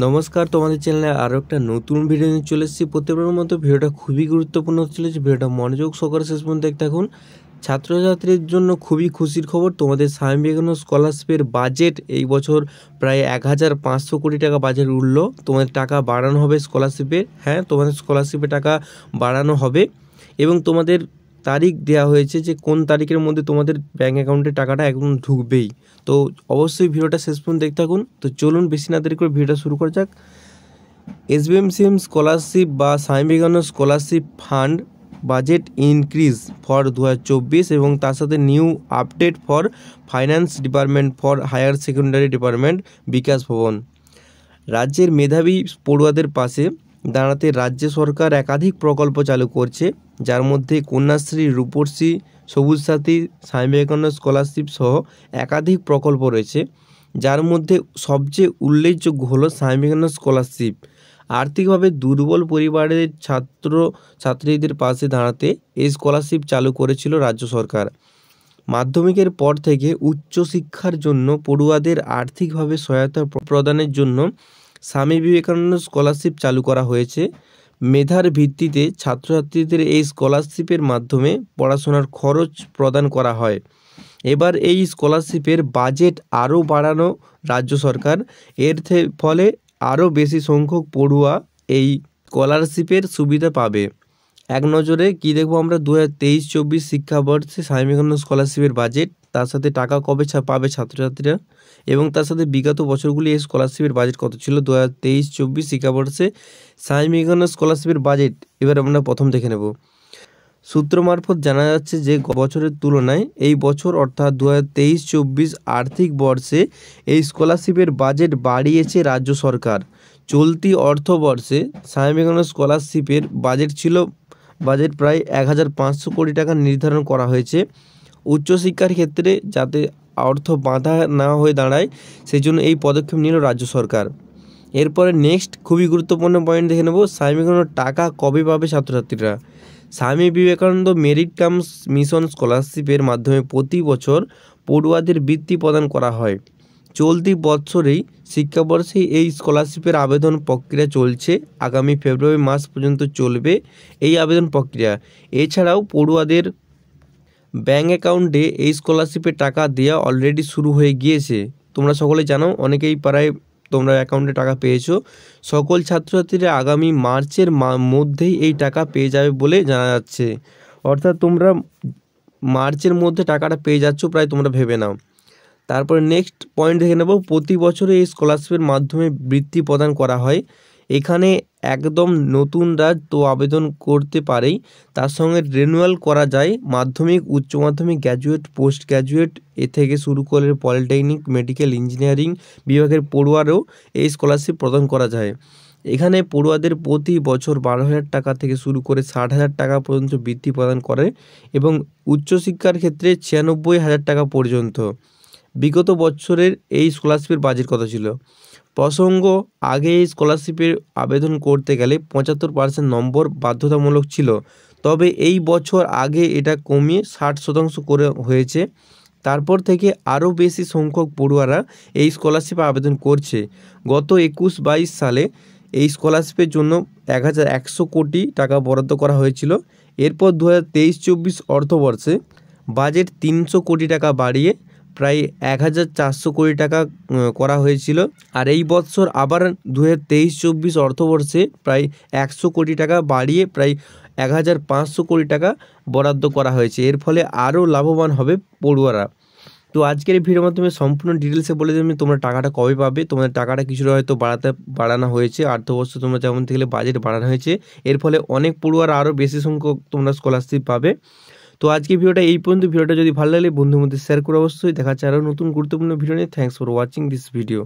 নমস্কার, তোমাদের চ্যানেলে আরও একটা নতুন ভিডিও নিয়ে চলে এসেছি। প্রত্যেকবারের মতো ভিডিওটা খুবই গুরুত্বপূর্ণ হতে চলেছে। ভিডিওটা মনোযোগ সহকারে শেষ পর্যন্ত দেখতে থাকুন। ছাত্রছাত্রীর জন্য খুবই খুশির খবর, তোমাদের স্বামী বিবেকানন্দ স্কলারশিপের বাজেট এই বছর প্রায় 1500 কোটি টাকা বাজেট উঠল। তোমাদের টাকা বাড়ানো হবে স্কলারশিপের। হ্যাঁ, তোমাদের স্কলারশিপের টাকা বাড়ানো হবে এবং তোমাদের তারিখ দেওয়া হয়েছে যে কোন তারিখের মধ্যে তোমাদের ব্যাঙ্ক অ্যাকাউন্টে টাকাটা একদম ঢুকবেই। তো অবশ্যই ভিডিওটা শেষ পর্যন্ত দেখতে থাকুন। তো চলুন বেশি না দেরি করে ভিডিওটা শুরু করা যাক। SBMCM স্কলারশিপ বা Swami Vivekananda scholarship fund budget increase for 2024 এবং তার সাথে new update for finance department for higher secondary department Bikash Bhavan. রাজ্যের মেধাবী পড়ুয়াদের পাশে দাঁড়াতে রাজ্য সরকার একাধিক প্রকল্প চালু করছে, যার মধ্যে কন্যাশ্রী, রূপশ্রী, সবুজ সাথী, স্বামী বিবেকানন্দ স্কলারশিপ সহ একাধিক প্রকল্প রয়েছে। যার মধ্যে সবচেয়ে উল্লেখযোগ্য হলো স্বামী বিবেকানন্দ স্কলারশিপ। আর্থিকভাবে দুর্বল পরিবারের ছাত্রছাত্রীদের পাশে দাঁড়াতে এই স্কলারশিপ চালু করেছিল রাজ্য সরকার। মাধ্যমিকের পর থেকে উচ্চশিক্ষার জন্য পড়ুয়াদের আর্থিকভাবে সহায়তা প্রদানের জন্য স্বামী বিবেকানন্দ স্কলারশিপ চালু করা হয়েছে। মেধার ভিত্তিতে ছাত্রছাত্রীদের এই স্কলারশিপের মাধ্যমে পড়াশোনার খরচ প্রদান করা হয়। এবার এই স্কলারশিপের বাজেট আরও বাড়ানো রাজ্য সরকার। এর ফলে আরও বেশি সংখ্যক পড়ুয়া এই স্কলারশিপের সুবিধা পাবে। এক নজরে কী দেখবো আমরা, 2023-24 শিক্ষাবর্ষে স্বামী বিবেকানন্দ স্কলারশিপের বাজেট, তার সাথে টাকা কবে পাবে ছাত্রছাত্রীরা, এবং তার সাথে বিগত বছরগুলি এই স্কলারশিপের বাজেট কত ছিল। 2023-24 শিক্ষাবর্ষে স্বামী বিবেকানন্দ স্কলারশিপের বাজেট এবার আমরা প্রথম দেখে নেব। সূত্র মারফত জানা যাচ্ছে যে বছরের তুলনায় এই বছর অর্থাৎ 2023-24 আর্থিক বর্ষে এই স্কলারশিপের বাজেট বাড়িয়েছে রাজ্য সরকার। চলতি অর্থবর্ষে স্বামী বিবেকানন্দ স্কলারশিপের বাজেট প্রায় 1500 কোটি টাকা নির্ধারণ করা হয়েছে। উচ্চশিক্ষার ক্ষেত্রে যাতে অর্থ বাধা না হয়ে দাঁড়ায় সেই জন্য এই পদক্ষেপ নিল রাজ্য সরকার। এরপরে নেক্সট খুবই গুরুত্বপূর্ণ পয়েন্ট দেখে নেব, স্বামী বিবেকানন্দ টাকা কবে পাবে ছাত্রছাত্রীরা। Swami Vivekananda merit comes mission স্কলারশিপের মাধ্যমে প্রতি বছর পড়ুয়াদের বৃত্তি প্রদান করা হয়। চলতি বছরেই শিক্ষাবর্ষেই এই স্কলারশিপের আবেদন প্রক্রিয়া চলছে। আগামী ফেব্রুয়ারি মাস পর্যন্ত চলবে এই আবেদন প্রক্রিয়া। এছাড়াও পড়ুয়াদের ব্যাঙ্ক অ্যাকাউন্টে এই স্কলারশিপের টাকা দেওয়া অলরেডি শুরু হয়ে গিয়েছে। তোমরা সকলে জানো, অনেকেই প্রায় তোমরা অ্যাকাউন্টে টাকা পেয়েছো। সকল ছাত্রছাত্রীরা আগামী মার্চের মধ্যেই এই টাকা পেয়ে যাবে বলে জানা যাচ্ছে। অর্থাৎ তোমরা মার্চের মধ্যে টাকাটা পেয়ে যাচ্ছ প্রায়, তোমরা ভেবে নাও। তারপরে নেক্সট পয়েন্ট দেখে নেব, প্রতি বছরে এই স্কলারশিপের মাধ্যমে বৃত্তি প্রদান করা হয়। এখানে একদম নতুনরা তো আবেদন করতে পারেই, তার সঙ্গে রিনিউয়াল করা যায়। মাধ্যমিক, উচ্চ মাধ্যমিক, গ্র্যাজুয়েট, পোস্ট গ্র্যাজুয়েট থেকে শুরু করে পলিটেকনিক, মেডিকেল, ইঞ্জিনিয়ারিং বিভাগের পড়ুয়ারও এই স্কলারশিপ প্রদান করা যায়। এখানে পড়ুয়াদের প্রতি বছর 12,000 টাকা থেকে শুরু করে 60,000 টাকা পর্যন্ত বৃত্তি প্রদান করে এবং উচ্চশিক্ষার ক্ষেত্রে 96,000 টাকা পর্যন্ত। বিগত বছরের এই স্কলারশিপের বাজেট কত ছিল? প্রসঙ্গ, আগে এই স্কলারশিপের আবেদন করতে গেলে 75% নম্বর বাধ্যতামূলক ছিল, তবে এই বছর আগে এটা কমিয়ে 60% করে হয়েছে। তারপর থেকে আরও বেশি সংখ্যক পড়ুয়ারা এই স্কলারশিপে আবেদন করছে। গত 21-22 সালে এই স্কলারশিপের জন্য 1100 কোটি টাকা বরাদ্দ করা হয়েছিল। এরপর 2023-24 অর্থবর্ষে বাজেট 300 কোটি টাকা বাড়িয়ে প্রায় 1400 কোটি টাকা করা হয়েছিল। আর এই বছর আবার 2023-24 অর্থবর্ষে প্রায় 100 কোটি টাকা বাড়িয়ে প্রায় 1500 কোটি টাকা বরাদ্দ করা হয়েছে। এর ফলে আরও লাভবান হবে পড়ুয়ারা। তো আজকের এই ভিডিওর মাধ্যমে সম্পূর্ণ ডিটেলসে বলে দেবেন তোমরা টাকাটা কবে পাবে। তোমাদের টাকাটা কিছুটা হয়তো বাড়ানো হয়েছে, অর্থবর্ষ তোমরা যেমন থেকে বাজেট বাড়ানো হয়েছে। এর ফলে অনেক পড়ুয়ারা আরও বেশি সংখ্যক তোমরা স্কলারশিপ পাবে। তো আজকে ভিডিওটা এই পর্যন্ত। ভিডিওটা যদি ভালো লাগলে বন্ধুর মধ্যে শেয়ার করে অবশ্যই। দেখা হচ্ছে আরও নতুন গুরুত্বপূর্ণ ভিডিও নিয়ে। Thanks for watching this video.